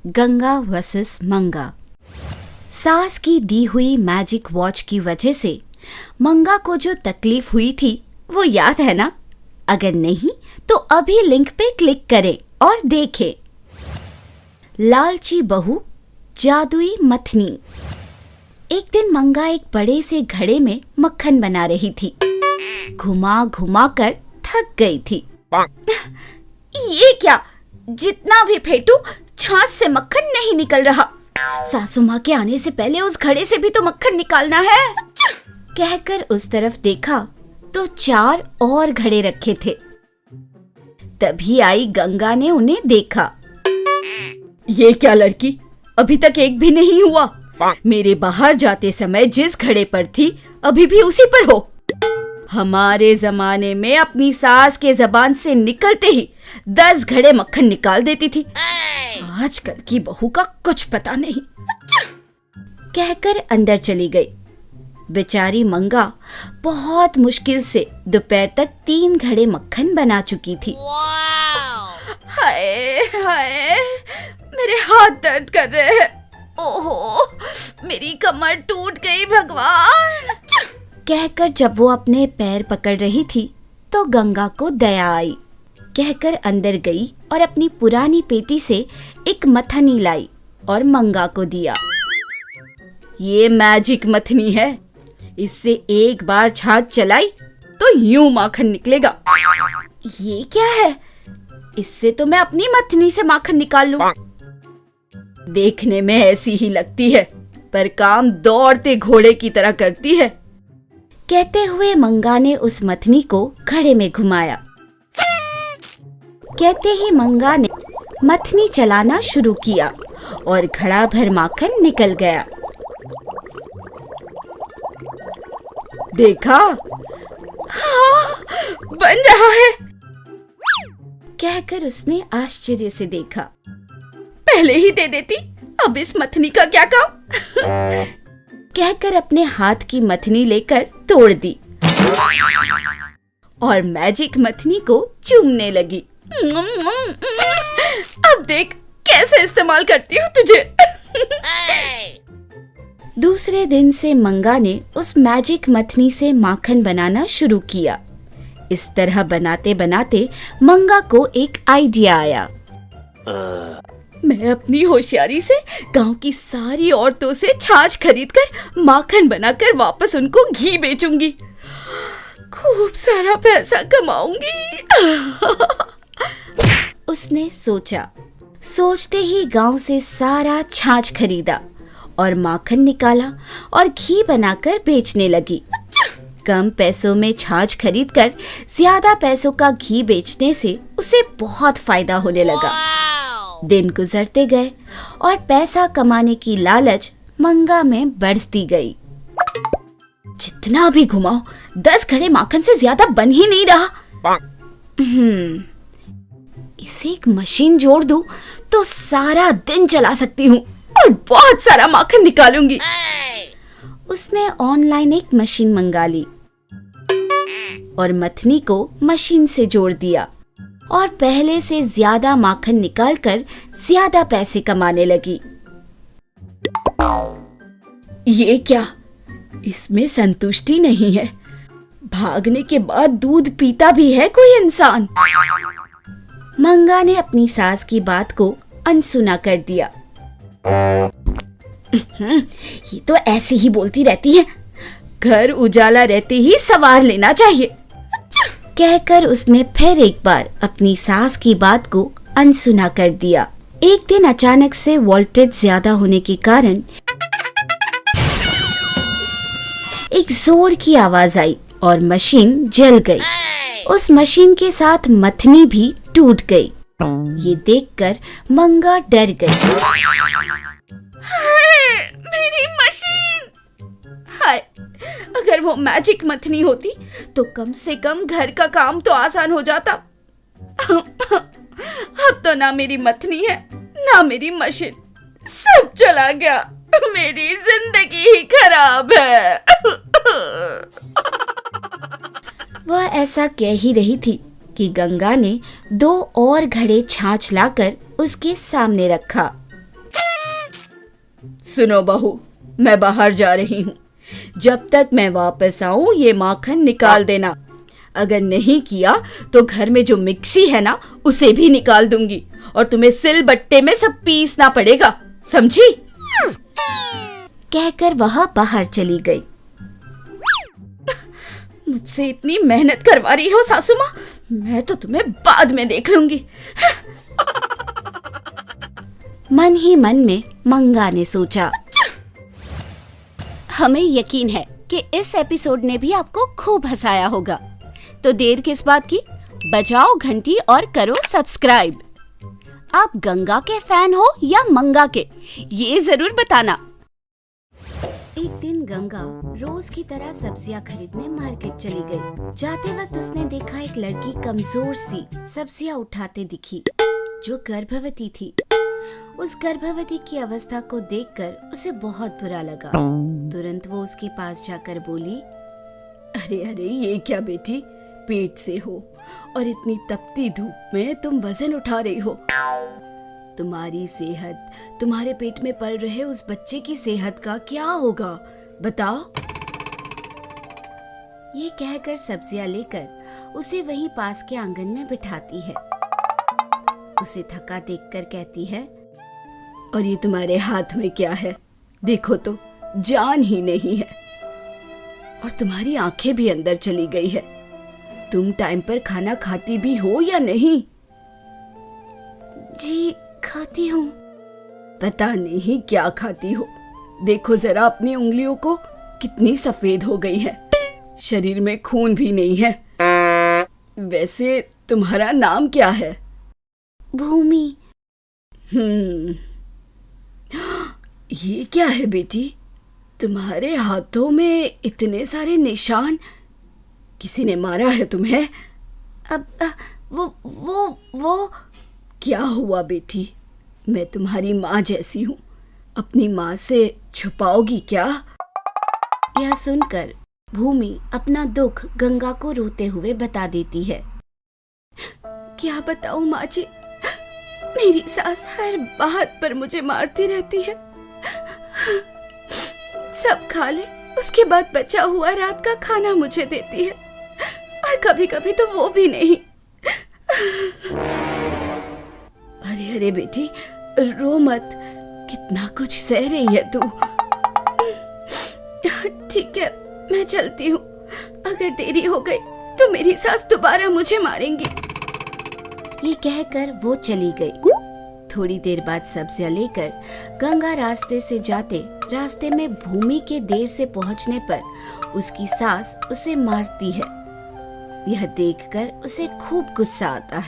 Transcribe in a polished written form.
Ganga versus मंगा। सास की दी हुई मैजिक वॉच की वजह से मंगा को जो तकलीफ हुई थी वो याद है ना? अगर नहीं तो अभी लिंक पे क्लिक करें और देखें। लालची बहू, जादुई मथनी। एक दिन मंगा एक बड़े से घड़े में मक्खन बना रही थी। घुमा घुमा कर थक गई थी। ये क्या, जितना भी फेंटू छाछ से मक्खन नहीं निकल रहा। सासू माँ के आने से पहले उस घड़े से भी तो मक्खन निकालना है। कहकर उस तरफ देखा तो 4 और घड़े रखे थे। तभी आई गंगा ने उन्हें देखा। ये क्या लड़की, अभी तक एक भी नहीं हुआ। मेरे बाहर जाते समय जिस घड़े पर थी अभी भी उसी पर हो। हमारे जमाने में अपनी सास के जबान से निकलते ही 10 घड़े मक्खन निकाल देती थी। आजकल की बहू का कुछ पता नहीं। कहकर अंदर चली गई। बेचारी मंगा बहुत मुश्किल से दोपहर तक 3 घड़े मक्खन बना चुकी थी। हाय हाय, मेरे हाथ दर्द कर रहे हैं। ओहो, मेरी कमर टूट गई भगवान। कहकर जब वो अपने पैर पकड़ रही थी तो गंगा को दया आई। कहकर अंदर गई और अपनी पुरानी पेटी से एक मथनी लाई और मंगा को दिया। ये मैजिक मथनी है, इससे एक बार छाछ चलाई तो यूं माखन निकलेगा। ये क्या है? इससे तो मैं अपनी मथनी से माखन निकाल लूं। देखने में ऐसी ही लगती है, पर काम दौड़ते घोड़े की तरह करती है। कहते हुए मंगा ने उस मथनी को घड़े में घुमाया। कहते ही मंगा ने मथनी चलाना शुरू किया और घड़ा भर माखन निकल गया। देखा? हाँ, बन रहा है। कहकर उसने आश्चर्य से देखा। पहले ही दे देती, अब इस मथनी का क्या काम? कहकर अपने हाथ की मथनी लेकर तोड़ दी और मैजिक मथनी को चूमने लगी। अब देख कैसे इस्तेमाल करती हूँ तुझे। दूसरे दिन से मंगा ने उस मैजिक मथनी से माखन बनाना शुरू किया। इस तरह बनाते बनाते मंगा को एक आइडिया आया। मैं अपनी होशियारी से गांव की सारी औरतों से छाछ खरीदकर माखन बनाकर वापस उनको घी बेचूंगी। खूब सारा पैसा कमाऊंगी। उसने सोचा। सोचते ही गांव से सारा छाछ खरीदा और माखन निकाला और घी बनाकर बेचने लगी। कम पैसों में छाछ खरीदकर ज्यादा पैसों का घी बेचने से उसे बहुत फायदा होने लगा। दिन गुजरते गए और पैसा कमाने की लालच मंगा में बढ़ती गई। जितना भी घुमाओ 10 घड़े माखन से ज्यादा बन ही नहीं रहा। इसे एक मशीन जोड़ दूं तो सारा दिन चला सकती हूँ और बहुत सारा माखन निकालूंगी। उसने ऑनलाइन एक मशीन मंगा ली और मथनी को मशीन से जोड़ दिया और पहले से ज्यादा माखन निकालकर ज्यादा पैसे कमाने लगी। ये क्या, इसमें संतुष्टि नहीं है। भागने के बाद दूध पीता भी है कोई इंसान। मंगा ने अपनी सास की बात को अनसुना कर दिया। ये तो ऐसे ही बोलती रहती है, घर उजाला रहते ही सवार लेना चाहिए। कहकर उसने फिर एक बार अपनी सास की बात को अनसुना कर दिया। एक दिन अचानक से वोल्टेज ज्यादा होने के कारण एक जोर की आवाज आई और मशीन जल गई। उस मशीन के साथ मथनी भी टूट गई। ये देखकर मंगा डर गई। हाय, मेरी मशीन! हाय, अगर वो मैजिक मथनी होती तो कम से कम घर का काम तो आसान हो जाता। अब तो ना मेरी मथनी है ना मेरी मशीन, सब चला गया। मेरी जिंदगी ही खराब है। वह ऐसा कह ही रही थी कि गंगा ने 2 और घड़े छाछ लाकर उसके सामने रखा सुनो बहू, मैं बाहर जा रही हूँ। जब तक मैं वापस आऊं ये माखन निकाल देना। अगर नहीं किया तो घर में जो मिक्सी है ना उसे भी निकाल दूंगी और तुम्हें सिल बट्टे में सब पीसना पड़ेगा, समझी? कहकर वह बाहर चली गई। मुझसे इतनी मेहनत करवा रही हो सासू माँ, मैं तो तुम्हें बाद में देख लूंगी। मन ही मन में मंगा ने सोचा। हमें यकीन है कि इस एपिसोड ने भी आपको खूब हंसाया होगा, तो देर किस बात की, बजाओ घंटी और करो सब्सक्राइब। आप गंगा के फैन हो या मंगा के, ये जरूर बताना। एक दिन गंगा रोज की तरह सब्जियां खरीदने मार्केट चली गई। जाते वक्त उसने देखा एक लड़की कमजोर सी सब्जियां उठाते दिखी जो गर्भवती थी। उस गर्भवती की अवस्था को देखकर उसे बहुत बुरा लगा। तुरंत वो उसके पास जाकर बोली, अरे अरे ये क्या बेटी, पेट से हो और इतनी तपती धूप में तुम वजन उठा रही हो। तुम्हारी सेहत, तुम्हारे पेट में पल रहे उस बच्चे की सेहत का क्या होगा, बताओ। ये कहकर सब्जियां लेकर उसे वहीं पास के आंगन में बिठाती है। उसे थका देखकर कहती है, और ये तुम्हारे हाथ में क्या है, देखो तो जान ही नहीं है और तुम्हारी आंखें भी अंदर चली गई है। तुम टाइम पर खाना खाती भी हो या नहीं? जी खाती हूँ। पता नहीं क्या खाती हो, देखो जरा अपनी उंगलियों को, कितनी सफेद हो गई है, शरीर में खून भी नहीं है। वैसे तुम्हारा नाम क्या है? भूमि। ये क्या है बेटी, तुम्हारे हाथों में इतने सारे निशान, किसी ने मारा है तुम्हें? अब वो क्या हुआ बेटी, मैं तुम्हारी माँ जैसी हूँ, अपनी माँ से छुपाओगी क्या? यह सुनकर भूमि अपना दुख गंगा को रोते हुए बता देती है। क्या बताऊँ माँ जी, मेरी सास हर बात पर मुझे मारती रहती है। सब खा ले, उसके बाद बचा हुआ रात का खाना मुझे देती है और कभी कभी तो वो भी नहीं। अरे अरे बेटी रो मत, कितना कुछ सह रही है तू। ठीक है मैं चलती हूँ, अगर देरी हो गई तो मेरी सास दोबारा मुझे मारेंगी। ये कहकर वो चली गई। थोड़ी देर बाद सब्जियां लेकर गंगा रास्ते से जाते रास्ते में भूमि के देर से पहुंचने पर उसकी सास उसे मारती है। यह देखकर उसे खूब गुस्सा आता है।